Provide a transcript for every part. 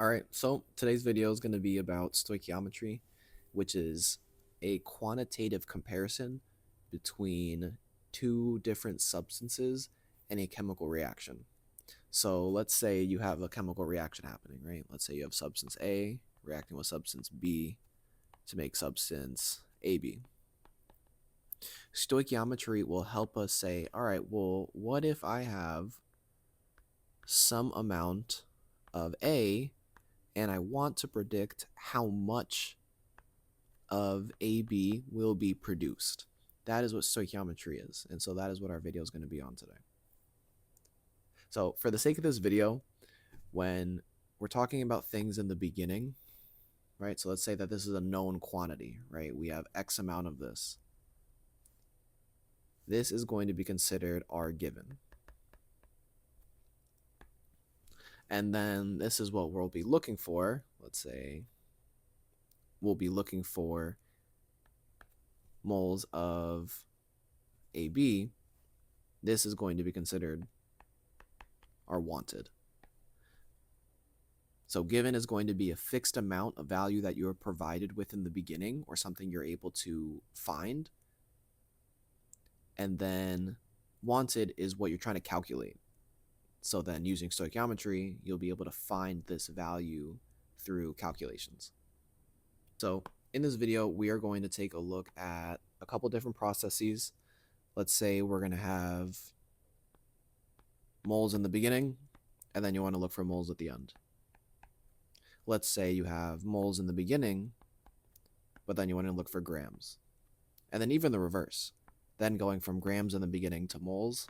All right, so today's video is going to be about stoichiometry, which is a quantitative comparison between two different substances and a chemical reaction. So let's say you have a chemical reaction happening, right? Let's say you have substance A reacting with substance B to make substance AB. Stoichiometry will help us say, all right, well, what if I have some amount of A and I want to predict how much of AB will be produced? That is what stoichiometry is, and so that is what our video is going to be on today. So for the sake of this video, when we're talking about things in the beginning, right, so let's say that this is a known quantity, right? We have X amount of this. This is going to be considered our given. And then this is what we'll be looking for. Let's say we'll be looking for moles of AB. This is going to be considered our wanted. So given is going to be a fixed amount of value that you're provided with in the beginning, or something you're able to find. And then wanted is what you're trying to calculate. So then using stoichiometry, you'll be able to find this value through calculations. So in this video, we are going to take a look at a couple different processes. Let's say we're going to have moles in the beginning, and then you want to look for moles at the end. Let's say you have moles in the beginning, but then you want to look for grams. And then even the reverse, then going from grams in the beginning to moles.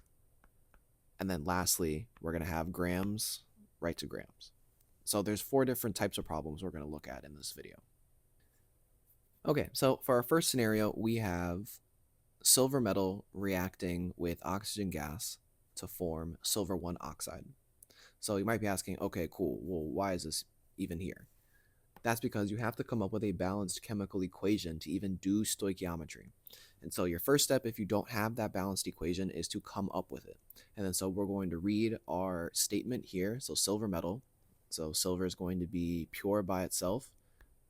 And then lastly, we're going to have grams right to grams. So there's 4 different types of problems we're going to look at in this video. Okay, so for our first scenario, we have silver metal reacting with oxygen gas to form silver 1 oxide. So you might be asking, okay, cool, well, why is this even here? That's because you have to come up with a balanced chemical equation to even do stoichiometry. And so your first step, if you don't have that balanced equation, is to come up with it. And then so we're going to read our statement here. So silver metal. So silver is going to be pure by itself.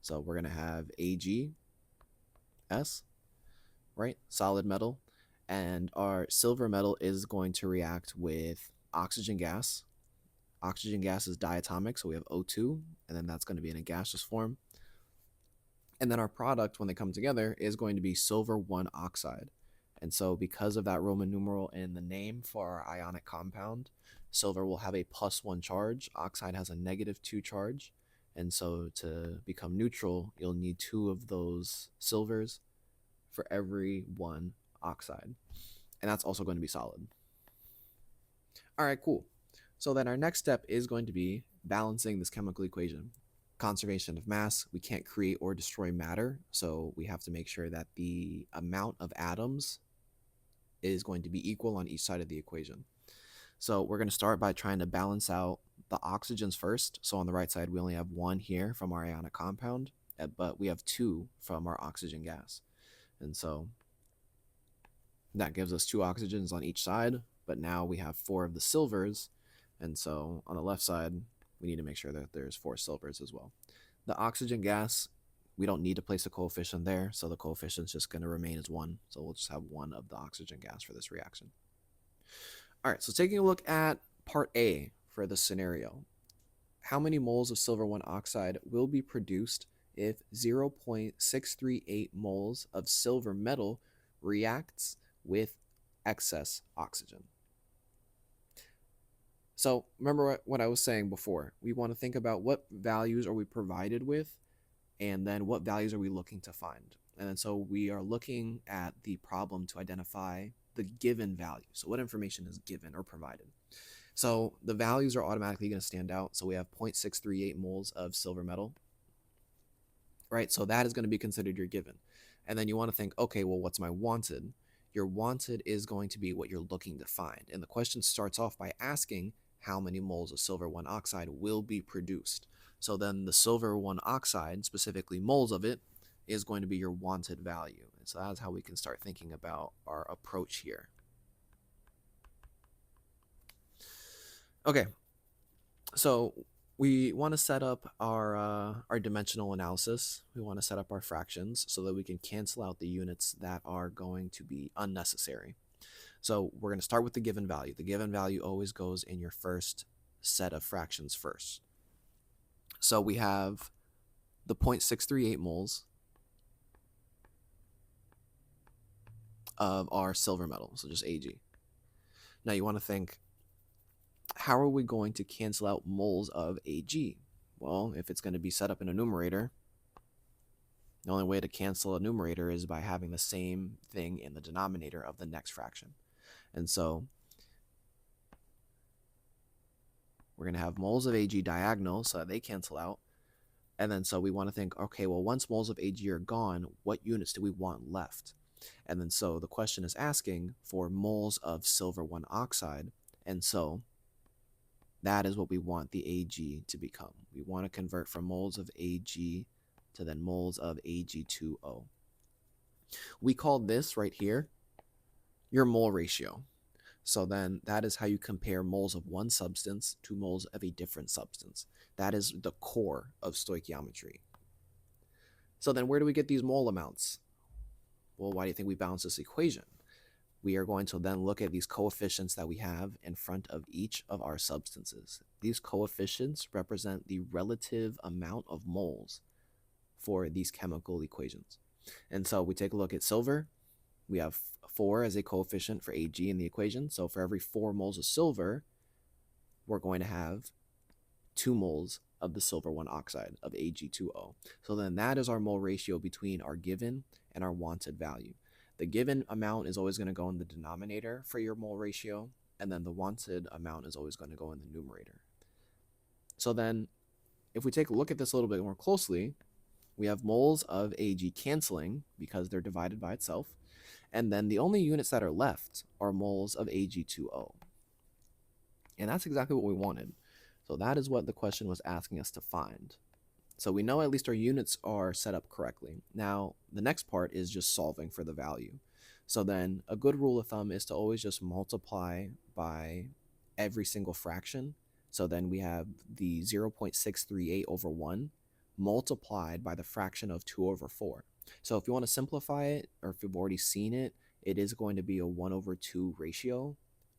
So we're going to have AgS, right? Solid metal. And our silver metal is going to react with oxygen gas. Oxygen gas is diatomic, so we have O2, and then that's going to be in a gaseous form. And then our product, when they come together, is going to be silver 1 oxide. And so because of that Roman numeral in the name for our ionic compound, silver will have a +1 charge, oxide has a -2 charge. And so to become neutral, you'll need 2 of those silvers for every 1 oxide. And that's also going to be solid. All right, cool. So then our next step is going to be balancing this chemical equation. Conservation of mass, we can't create or destroy matter, so we have to make sure that the amount of atoms is going to be equal on each side of the equation. So we're going to start by trying to balance out the oxygens first. So on the right side, we only have 1 here from our ionic compound, but we have 2 from our oxygen gas. And so that gives us 2 oxygens on each side, but now we have 4 of the silvers. And so on the left side, we need to make sure that there's 4 silvers as well. The oxygen gas, we don't need to place a coefficient there, so the coefficient is just going to remain as 1. So we'll just have 1 of the oxygen gas for this reaction. All right, so taking a look at part A for the scenario. How many moles of silver 1 oxide will be produced if 0.638 moles of silver metal reacts with excess oxygen? So remember what I was saying before. We want to think about what values are we provided with, and then what values are we looking to find. And then so we are looking at the problem to identify the given value. So what information is given or provided? So the values are automatically going to stand out. So we have 0.638 moles of silver metal, right? So that is going to be considered your given. And then you want to think, okay, well, what's my wanted? Your wanted is going to be what you're looking to find. And the question starts off by asking, how many moles of silver 1 oxide will be produced? So then the silver 1 oxide, specifically moles of it, is going to be your wanted value. And so that's how we can start thinking about our approach here. Okay, so We want to set up our dimensional analysis. We want to set up our fractions so that we can cancel out the units that are going to be unnecessary. So we're going to start with the given value. The given value always goes in your first set of fractions first. So we have the 0.638 moles of our silver metal, so just Ag. Now you want to think, how are we going to cancel out moles of Ag? Well, if it's going to be set up in a numerator, the only way to cancel a numerator is by having the same thing in the denominator of the next fraction. And so we're going to have moles of Ag diagonal so that they cancel out. And then so we want to think, okay, well, once moles of Ag are gone, what units do we want left? And then so the question is asking for moles of silver 1 oxide. And so that is what we want the Ag to become. We want to convert from moles of Ag to then moles of Ag2O. We call this right here your mole ratio. So then that is how you compare moles of one substance to moles of a different substance. That is the core of stoichiometry. So then where do we get these mole amounts? Well, why do you think we balance this equation? We are going to then look at these coefficients that we have in front of each of our substances. These coefficients represent the relative amount of moles for these chemical equations. And so we take a look at silver. We have 4 as a coefficient for Ag in the equation. So for every 4 moles of silver, we're going to have 2 moles of the silver 1 oxide of Ag2O. So then that is our mole ratio between our given and our wanted value. The given amount is always going to go in the denominator for your mole ratio, and then the wanted amount is always going to go in the numerator. So then if we take a look at this a little bit more closely, we have moles of Ag canceling because they're divided by itself, and then the only units that are left are moles of Ag2O. And that's exactly what we wanted. So that is what the question was asking us to find. So we know at least our units are set up correctly. Now, the next part is just solving for the value. So then a good rule of thumb is to always just multiply by every single fraction. So then we have the 0.638 over 1 multiplied by the fraction of 2 over 4. So if you want to simplify it, or if you've already seen it, it is going to be a 1 over 2 ratio.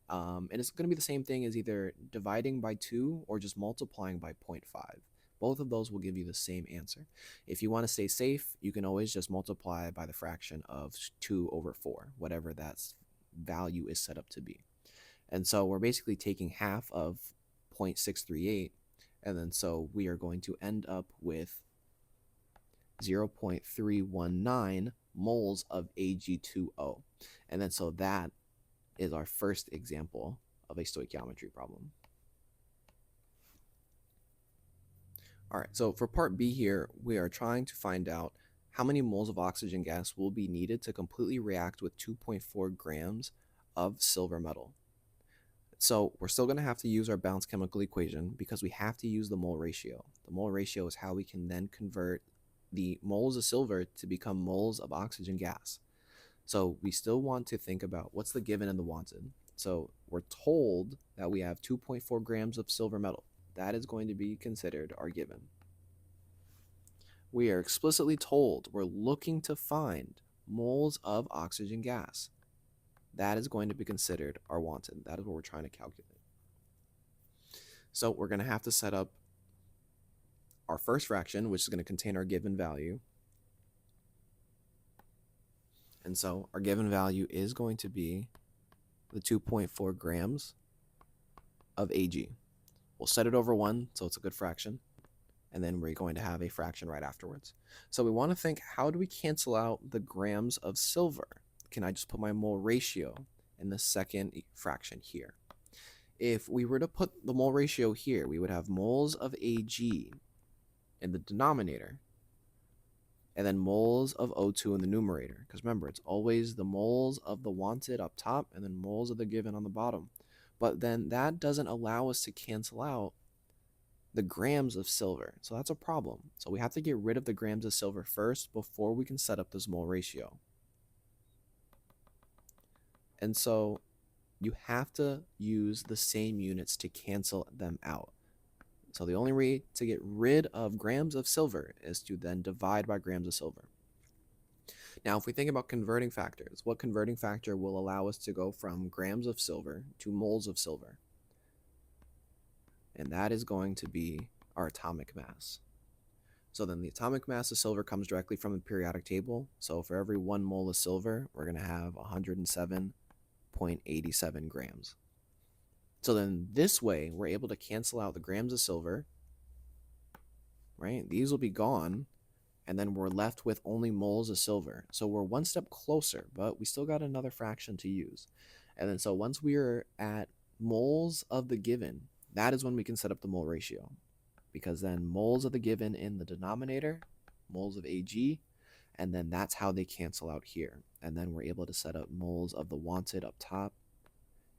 And it's going to be the same thing as either dividing by 2 or just multiplying by 0.5. Both of those will give you the same answer. If you want to stay safe, you can always just multiply by the fraction of 2 over 4, whatever that value is set up to be. And so we're basically taking half of 0.638, and then so we are going to end up with 0.319 moles of Ag2O. And then so that is our first example of a stoichiometry problem. All right, so for part B here, we are trying to find out how many moles of oxygen gas will be needed to completely react with 2.4 grams of silver metal. So we're still going to have to use our balanced chemical equation because we have to use the mole ratio. The mole ratio is how we can then convert the moles of silver to become moles of oxygen gas. So we still want to think about what's the given and the wanted. So we're told that we have 2.4 grams of silver metal. That is going to be considered our given. We are explicitly told we're looking to find moles of oxygen gas. That is going to be considered our wanted. That is what we're trying to calculate. So we're going to have to set up our first fraction, which is going to contain our given value. And so our given value is going to be the 2.4 grams of Ag. We'll set it over 1, so it's a good fraction. And then we're going to have a fraction right afterwards. So we want to think, how do we cancel out the grams of silver? Can I just put my mole ratio in the second fraction here? If we were to put the mole ratio here, we would have moles of Ag in the denominator, and then moles of O2 in the numerator. Because remember, it's always the moles of the wanted up top and then moles of the given on the bottom. But then that doesn't allow us to cancel out the grams of silver. So that's a problem. So we have to get rid of the grams of silver first before we can set up this mole ratio. And so you have to use the same units to cancel them out. So the only way to get rid of grams of silver is to then divide by grams of silver. Now, if we think about converting factors, what converting factor will allow us to go from grams of silver to moles of silver? And that is going to be our atomic mass. So then the atomic mass of silver comes directly from the periodic table. So for every 1 mole of silver, we're going to have 107.87 grams. So then this way, we're able to cancel out the grams of silver, right? These will be gone, and then we're left with only moles of silver. So we're one step closer, but we still got another fraction to use. And then so once we're at moles of the given, that is when we can set up the mole ratio, because then moles of the given in the denominator, moles of Ag, and then that's how they cancel out here. And then we're able to set up moles of the wanted up top.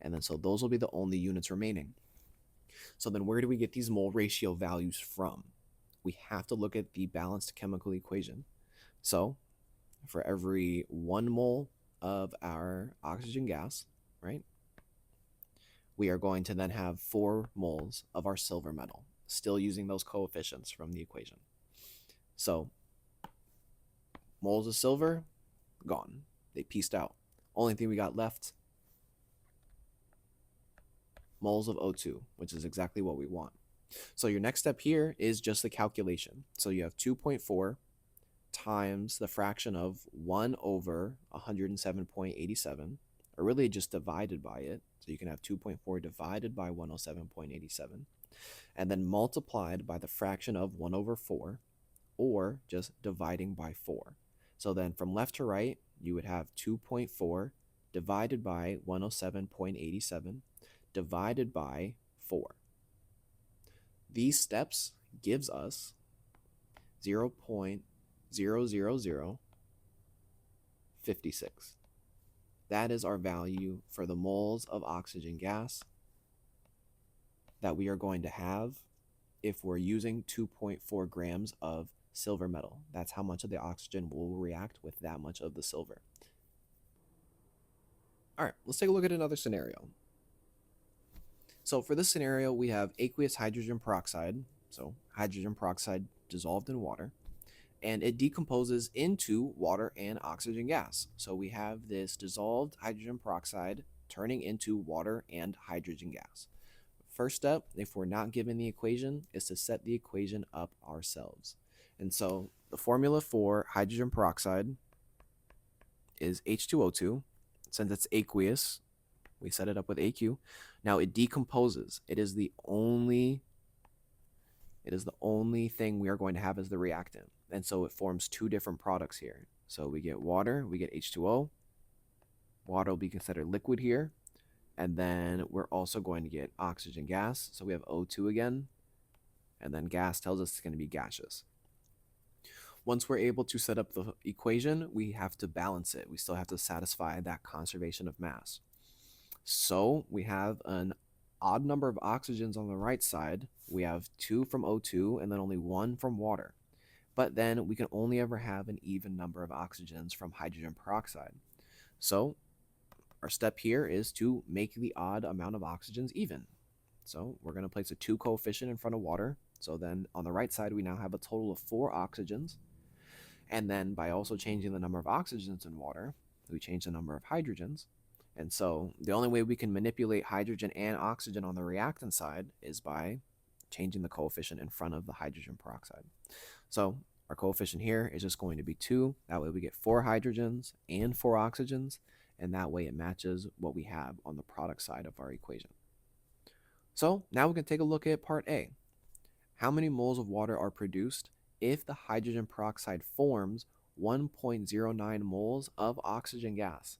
And then so those will be the only units remaining. So then where do we get these mole ratio values from? We have to look at the balanced chemical equation. So for every 1 mole of our oxygen gas, right, we are going to then have 4 moles of our silver metal, still using those coefficients from the equation. So moles of silver, gone. They pieced out. Only thing we got left, moles of O2, which is exactly what we want. So your next step here is just the calculation. So you have 2.4 times the fraction of 1 over 107.87, or really just divided by it. So you can have 2.4 divided by 107.87, and then multiplied by the fraction of 1 over 4, or just dividing by 4. So then from left to right, you would have 2.4 divided by 107.87 divided by 4. These steps gives us 0.00056. That is our value for the moles of oxygen gas that we are going to have if we're using 2.4 grams of silver metal. That's how much of the oxygen will react with that much of the silver. All right, let's take a look at another scenario. So for this scenario, we have aqueous hydrogen peroxide, so hydrogen peroxide dissolved in water, and it decomposes into water and oxygen gas. So we have this dissolved hydrogen peroxide turning into water and hydrogen gas. First step, if we're not given the equation, is to set the equation up ourselves. And so the formula for hydrogen peroxide is H2O2. Since it's aqueous, we set it up with AQ. Now it decomposes. It is the only thing we are going to have as the reactant. And so it forms 2 different products here. So we get water, we get H2O. Water will be considered liquid here. And then we're also going to get oxygen gas. So we have O2 again. And then gas tells us it's going to be gaseous. Once we're able to set up the equation, we have to balance it. We still have to satisfy that conservation of mass. So we have an odd number of oxygens on the right side. We have 2 from O2 and then only 1 from water. But then we can only ever have an even number of oxygens from hydrogen peroxide. So our step here is to make the odd amount of oxygens even. So we're going to place a 2 coefficient in front of water. So then on the right side, we now have a total of 4 oxygens. And then by also changing the number of oxygens in water, we change the number of hydrogens. And so the only way we can manipulate hydrogen and oxygen on the reactant side is by changing the coefficient in front of the hydrogen peroxide. So our coefficient here is just going to be 2. That way we get 4 hydrogens and 4 oxygens, and that way it matches what we have on the product side of our equation. So now we can take a look at part A. How many moles of water are produced if the hydrogen peroxide forms 1.09 moles of oxygen gas?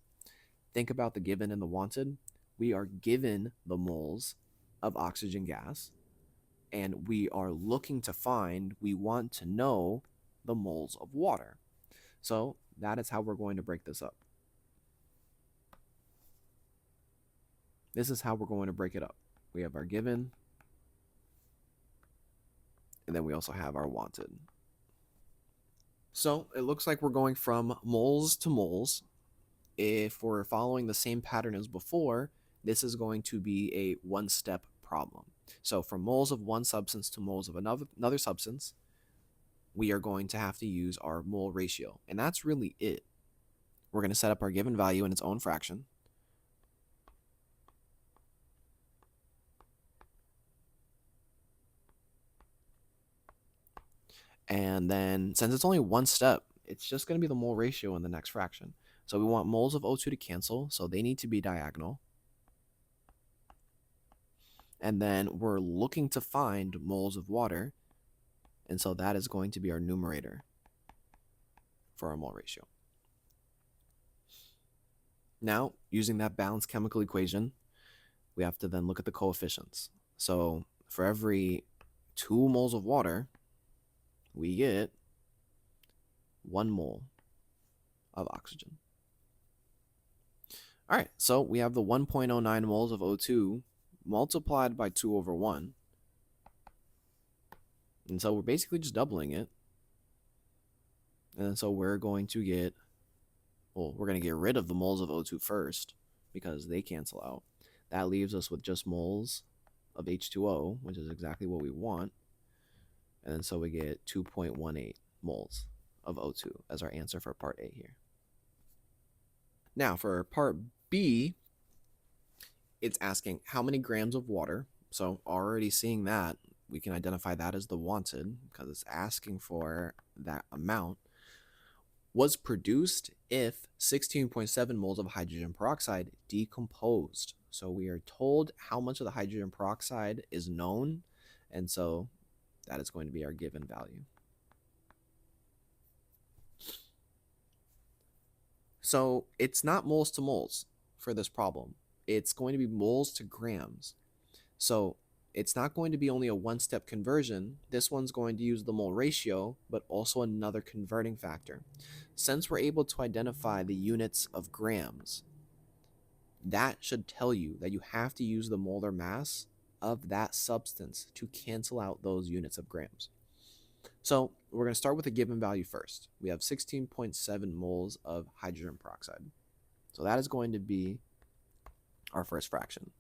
Think about the given and the wanted. We are given the moles of oxygen gas, and we are looking to find, we want to know the moles of water. So that is how we're going to break this up. This is how we're going to break it up. We have our given, and then we also have our wanted. So it looks like we're going from moles to moles. If we're following the same pattern as before, this is going to be a 1-step problem. So from moles of one substance to moles of another substance, we are going to have to use our mole ratio. And that's really it. We're going to set up our given value in its own fraction. And then since it's only one step, it's just going to be the mole ratio in the next fraction. So we want moles of O2 to cancel, so they need to be diagonal. And then we're looking to find moles of water, and so that is going to be our numerator for our mole ratio. Now, using that balanced chemical equation, we have to then look at the coefficients. So for every 2 moles of water, we get 1 mole of oxygen. All right, so we have the 1.09 moles of O2 multiplied by 2 over 1. And so we're basically just doubling it. And so we're going to get, well, we're going to get rid of the moles of O2 first because they cancel out. That leaves us with just moles of H2O, which is exactly what we want. And then so we get 2.18 moles of O2 as our answer for part A here. Now for part B, it's asking how many grams of water. So already seeing that, we can identify that as the wanted because it's asking for that amount, was produced if 16.7 moles of hydrogen peroxide decomposed. So we are told how much of the hydrogen peroxide is known, and so that is going to be our given value. So it's not moles to moles for this problem. It's going to be moles to grams. So it's not going to be only a one-step conversion. This one's going to use the mole ratio, but also another converting factor. Since we're able to identify the units of grams, that should tell you that you have to use the molar mass of that substance to cancel out those units of grams. So we're going to start with a given value first. We have 16.7 moles of hydrogen peroxide. So that is going to be our first fraction.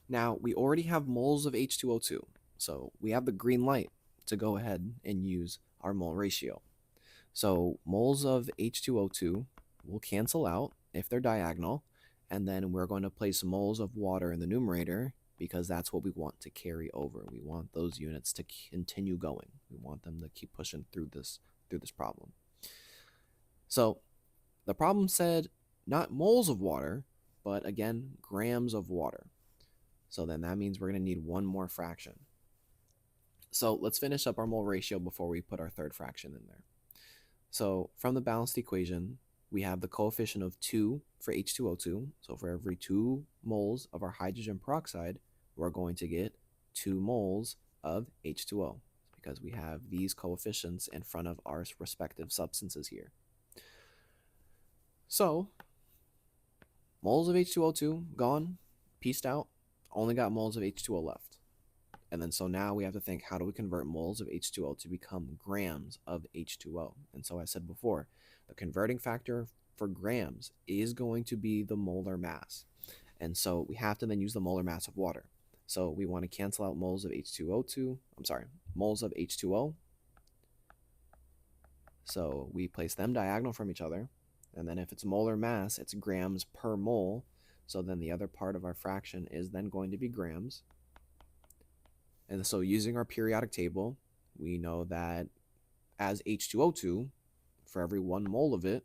Now, we already have moles of H2O2, so we have the green light to go ahead and use our mole ratio. So moles of H2O2 will cancel out if they're diagonal, and then we're going to place moles of water in the numerator because that's what we want to carry over. We want those units to continue going. We want them to keep pushing through this problem. So the problem said not moles of water, but again, grams of water. So then that means we're going to need one more fraction. So let's finish up our mole ratio before we put our third fraction in there. So from the balanced equation, we have the coefficient of 2 for H2O2. So for every 2 moles of our hydrogen peroxide, we're going to get 2 moles of H2O because we have these coefficients in front of our respective substances here. So moles of H2O2 gone, pieced out, only got moles of H2O left. And then so now we have to think, how do we convert moles of H2O to become grams of H2O? And so I said before, the converting factor for grams is going to be the molar mass. And so we have to then use the molar mass of water. So we want to cancel out moles of moles of H2O. So we place them diagonal from each other. And then if it's molar mass, it's grams per mole. So then the other part of our fraction is then going to be grams. And so using our periodic table, we know that as H2O2, for every 1 mole of it,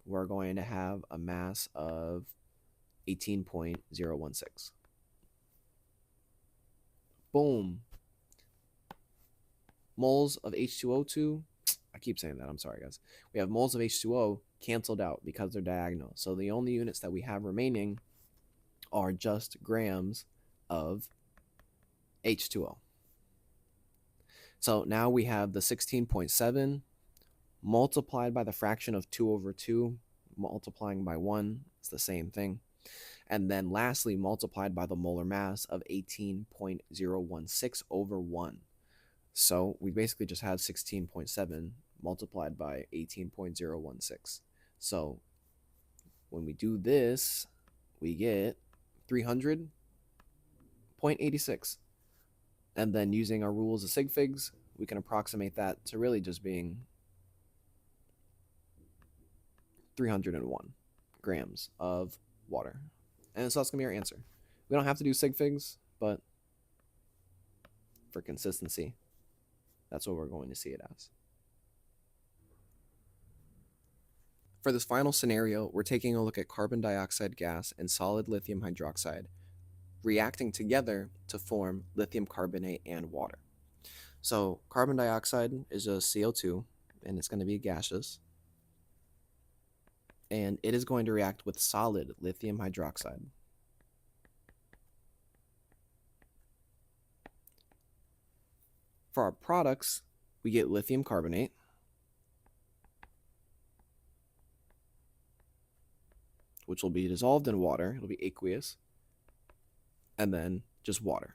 we're going to have a mass of 18.016. Boom. Moles of H2O2, I keep saying that, I'm sorry guys. We have moles of H2O canceled out because they're diagonal. So the only units that we have remaining are just grams of H2O. So now we have the 16.7 multiplied by the fraction of 2 over 2, multiplying by 1, it's the same thing. And then lastly, multiplied by the molar mass of 18.016 over 1. So we basically just had 16.7 multiplied by 18.016. So when we do this, we get 300.86. And then using our rules of sig figs, we can approximate that to really just being 301 grams of water. And so that's going to be our answer. We don't have to do sig figs, but for consistency, that's what we're going to see it as. For this final scenario, we're taking a look at carbon dioxide gas and solid lithium hydroxide reacting together to form lithium carbonate and water. So carbon dioxide is just CO2, and it's going to be gaseous. And it is going to react with solid lithium hydroxide. For our products, we get lithium carbonate, which will be dissolved in water. It'll be aqueous. And then just water,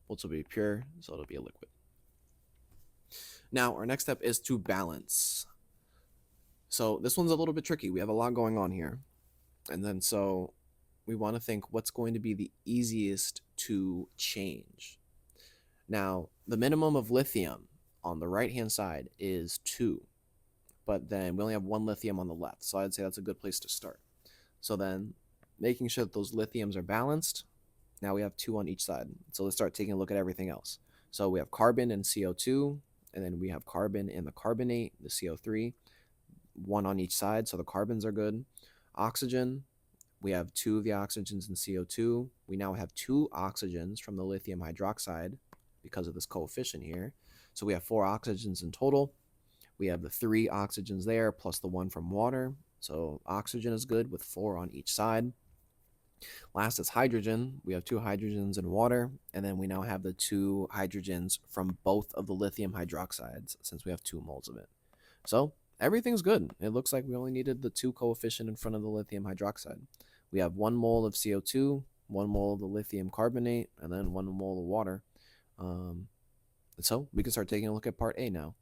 which will be pure, so it'll be a liquid. Now, our next step is to balance. So this one's a little bit tricky. We have a lot going on here. And then so we want to think what's going to be the easiest to change. Now, the minimum of lithium on the right-hand side is 2, but then we only have 1 lithium on the left. So I'd say that's a good place to start. So then making sure that those lithiums are balanced, now we have 2 on each side. So let's start taking a look at everything else. So we have carbon and CO2, and then we have carbon in the carbonate, the CO3, 1 on each side, so the carbons are good. Oxygen, we have 2 of the oxygens in CO2. We now have 2 oxygens from the lithium hydroxide because of this coefficient here. So we have 4 oxygens in total. We have the 3 oxygens there plus the 1 from water. So oxygen is good with 4 on each side. Last is hydrogen. We have 2 hydrogens in water, and then we now have the 2 hydrogens from both of the lithium hydroxides since we have 2 moles of it. So everything's good. It looks like we only needed the 2 coefficient in front of the lithium hydroxide. We have 1 mole of CO2, 1 mole of the lithium carbonate, and then 1 mole of water. So we can start taking a look at part A now.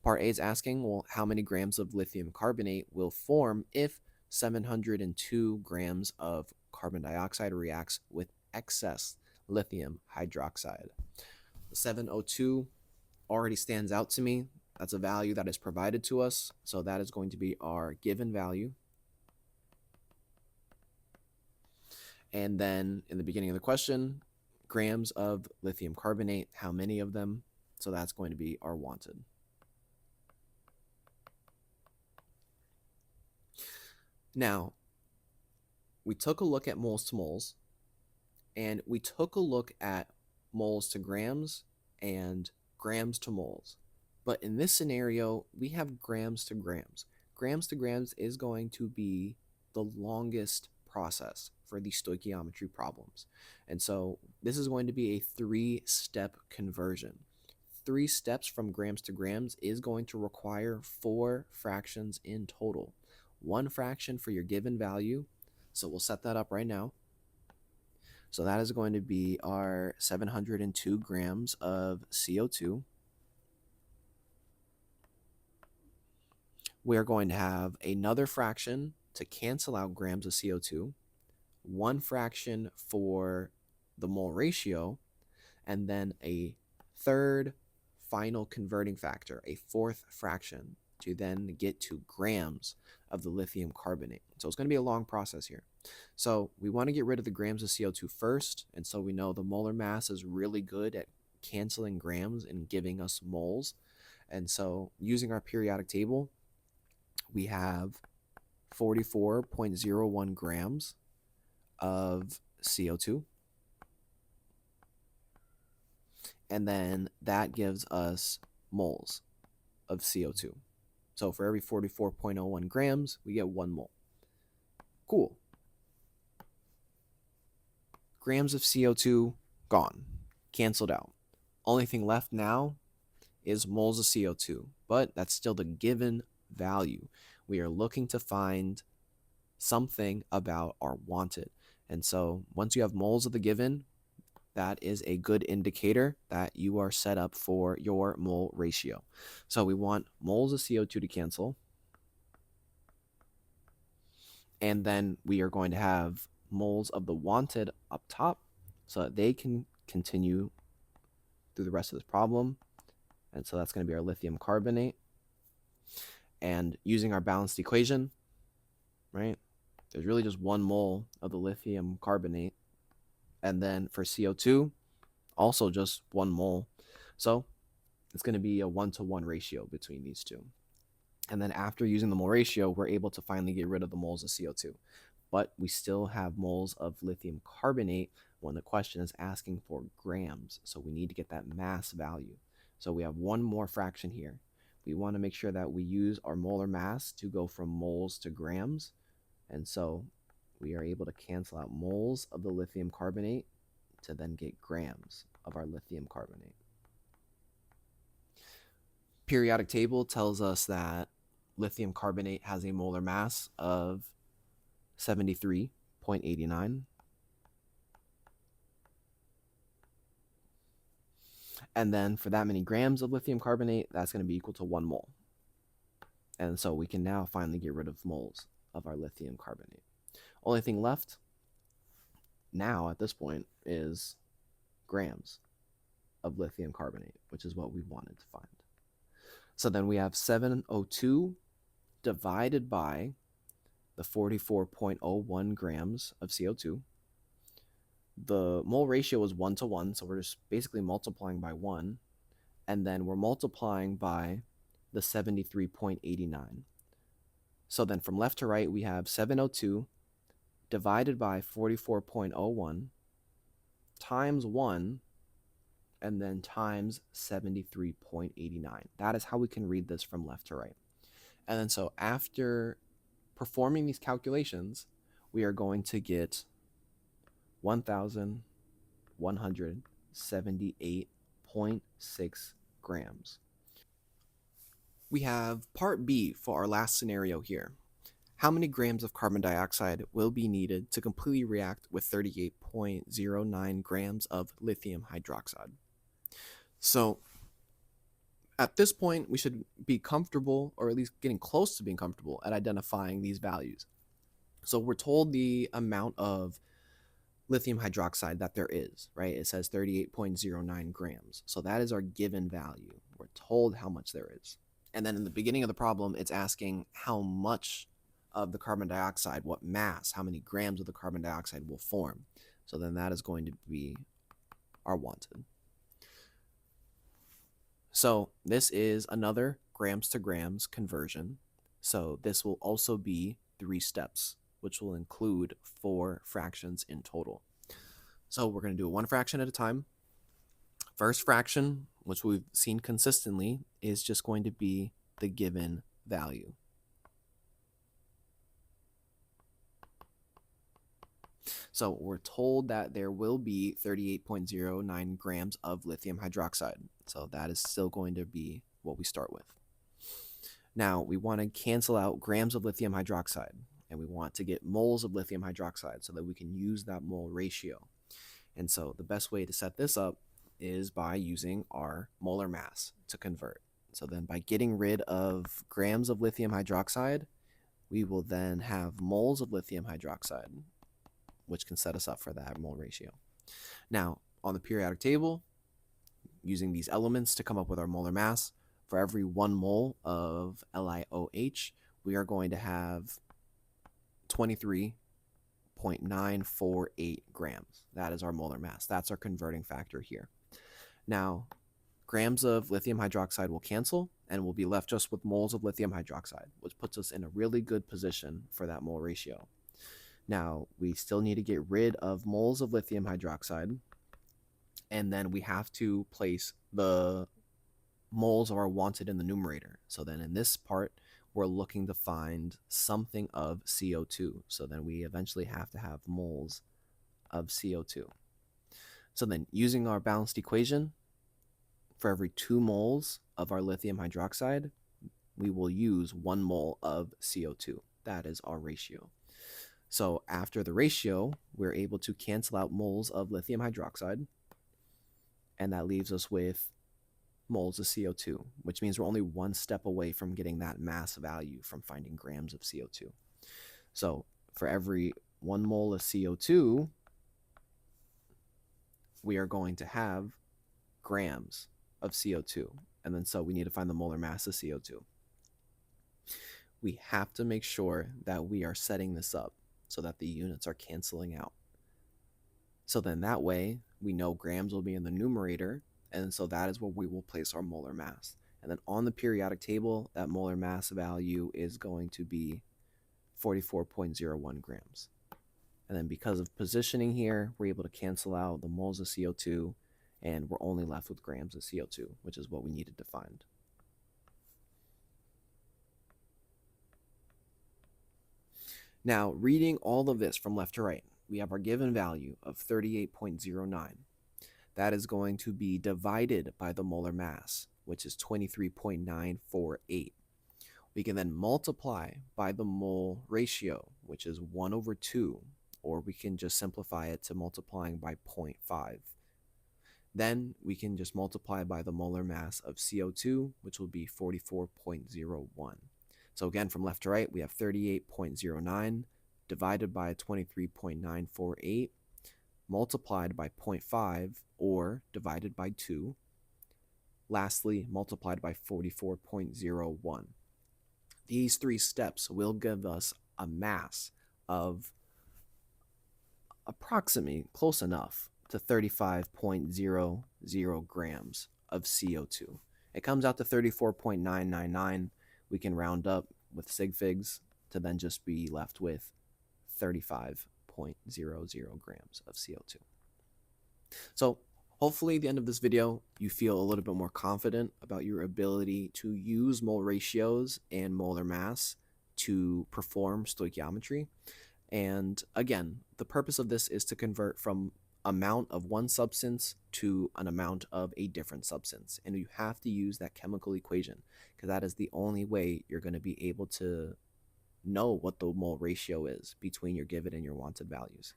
Part A is asking, well, how many grams of lithium carbonate will form if 702 grams of carbon dioxide reacts with excess lithium hydroxide? The 702 already stands out to me. That's a value that is provided to us. So that is going to be our given value. And then in the beginning of the question, grams of lithium carbonate, how many of them? So that's going to be our wanted. Now, we took a look at moles to moles, and we took a look at moles to grams and grams to moles. But in this scenario, we have grams to grams. Grams to grams is going to be the longest process for the stoichiometry problems. And so this is going to be a 3-step conversion. 3 steps from grams to grams is going to require 4 fractions in total. 1 fraction for your given value. So we'll set that up right now. So that is going to be our 702 grams of CO2. We're going to have another fraction to cancel out grams of CO2, 1 fraction for the mole ratio, and then a third final converting factor, a 4th fraction, to then get to grams of the lithium carbonate. So it's going to be a long process here. So we want to get rid of the grams of CO2 first, and so we know the molar mass is really good at canceling grams and giving us moles. And so using our periodic table, we have 44.01 grams of CO2. And then that gives us moles of CO2. So for every 44.01 grams, we get 1 mole. Cool. Grams of CO2 gone, canceled out. Only thing left now is moles of CO2, but that's still the given value. We are looking to find something about our wanted. And so once you have moles of the given, that is a good indicator that you are set up for your mole ratio. So we want moles of CO2 to cancel. And then we are going to have moles of the wanted up top so that they can continue through the rest of this problem. And so that's going to be our lithium carbonate. And using our balanced equation, right, there's really just 1 mole of the lithium carbonate. And then for CO2, also just 1 mole. So it's going to be a 1-to-1 ratio between these two. And then after using the mole ratio, we're able to finally get rid of the moles of CO2. But we still have moles of lithium carbonate when the question is asking for grams. So we need to get that mass value. So we have one more fraction here. We want to make sure that we use our molar mass to go from moles to grams. And so we are able to cancel out moles of the lithium carbonate to then get grams of our lithium carbonate. Periodic table tells us that lithium carbonate has a molar mass of 73.89. And then for that many grams of lithium carbonate, that's going to be equal to 1 mole. And so we can now finally get rid of moles of our lithium carbonate. Only thing left now at this point is grams of lithium carbonate, which is what we wanted to find. So then we have 702 divided by the 44.01 grams of CO2. The mole ratio is 1-to-1, so we're just basically multiplying by 1, and then we're multiplying by the 73.89. So then from left to right, we have 702 divided by 44.01 times 1, and then times 73.89. That is how we can read this from left to right. And then so after performing these calculations, we are going to get 1,178.6 grams. We have part B for our last scenario here. How many grams of carbon dioxide will be needed to completely react with 38.09 grams of lithium hydroxide? So at this point, we should be comfortable, or at least getting close to being comfortable at identifying these values. So we're told the amount of lithium hydroxide that there is, right? It says 38.09 grams. So that is our given value. We're told how much there is. And then in the beginning of the problem, it's asking how much of the carbon dioxide, what mass, how many grams of the carbon dioxide will form. So then that is going to be our wanted. So this is another grams to grams conversion. So this will also be 3 steps, which will include 4 fractions in total. So we're going to do it 1 fraction at a time. First fraction, which we've seen consistently, is just going to be the given value. So we're told that there will be 38.09 grams of lithium hydroxide. So that is still going to be what we start with. Now we want to cancel out grams of lithium hydroxide, and we want to get moles of lithium hydroxide so that we can use that mole ratio. And so the best way to set this up is by using our molar mass to convert. So then by getting rid of grams of lithium hydroxide, we will then have moles of lithium hydroxide, which can set us up for that mole ratio. Now, on the periodic table, using these elements to come up with our molar mass, for every 1 mole of LiOH, we are going to have 23.948 grams. That is our molar mass. That's our converting factor here. Now, grams of lithium hydroxide will cancel, and we'll be left just with moles of lithium hydroxide, which puts us in a really good position for that mole ratio. Now, we still need to get rid of moles of lithium hydroxide, and then we have to place the moles of our wanted in the numerator. So then in this part, we're looking to find something of CO2. So then we eventually have to have moles of CO2. So then using our balanced equation, for every 2 moles of our lithium hydroxide, we will use 1 mole of CO2. That is our ratio. So after the ratio, we're able to cancel out moles of lithium hydroxide. and that leaves us with moles of CO2, which means we're only one step away from getting that mass value from finding grams of CO2. So for every 1 mole of CO2, we are going to have grams of CO2. And then so we need to find the molar mass of CO2. We have to make sure that we are setting this up so that the units are canceling out. So then that way we know grams will be in the numerator, and so that is where we will place our molar mass. And then on the periodic table, that molar mass value is going to be 44.01 grams. And then because of positioning here, we're able to cancel out the moles of CO2, and we're only left with grams of CO2, which is what we needed to find. Now, reading all of this from left to right, we have our given value of 38.09. That is going to be divided by the molar mass, which is 23.948. We can then multiply by the mole ratio, which is 1/2, or we can just simplify it to multiplying by 0.5. Then we can just multiply by the molar mass of CO2, which will be 44.01. So again, from left to right, we have 38.09 divided by 23.948 multiplied by 0.5 or divided by 2. Lastly, multiplied by 44.01. These three steps will give us a mass of approximately close enough to 35.00 grams of CO2. It comes out to 34.999. We can round up with sig figs to then just be left with 35.00 grams of CO2. So hopefully at the end of this video, you feel a little bit more confident about your ability to use mole ratios and molar mass to perform stoichiometry. And again, the purpose of this is to convert from amount of one substance to an amount of a different substance. And you have to use that chemical equation because that is the only way you're going to be able to know what the mole ratio is between your given and your wanted values.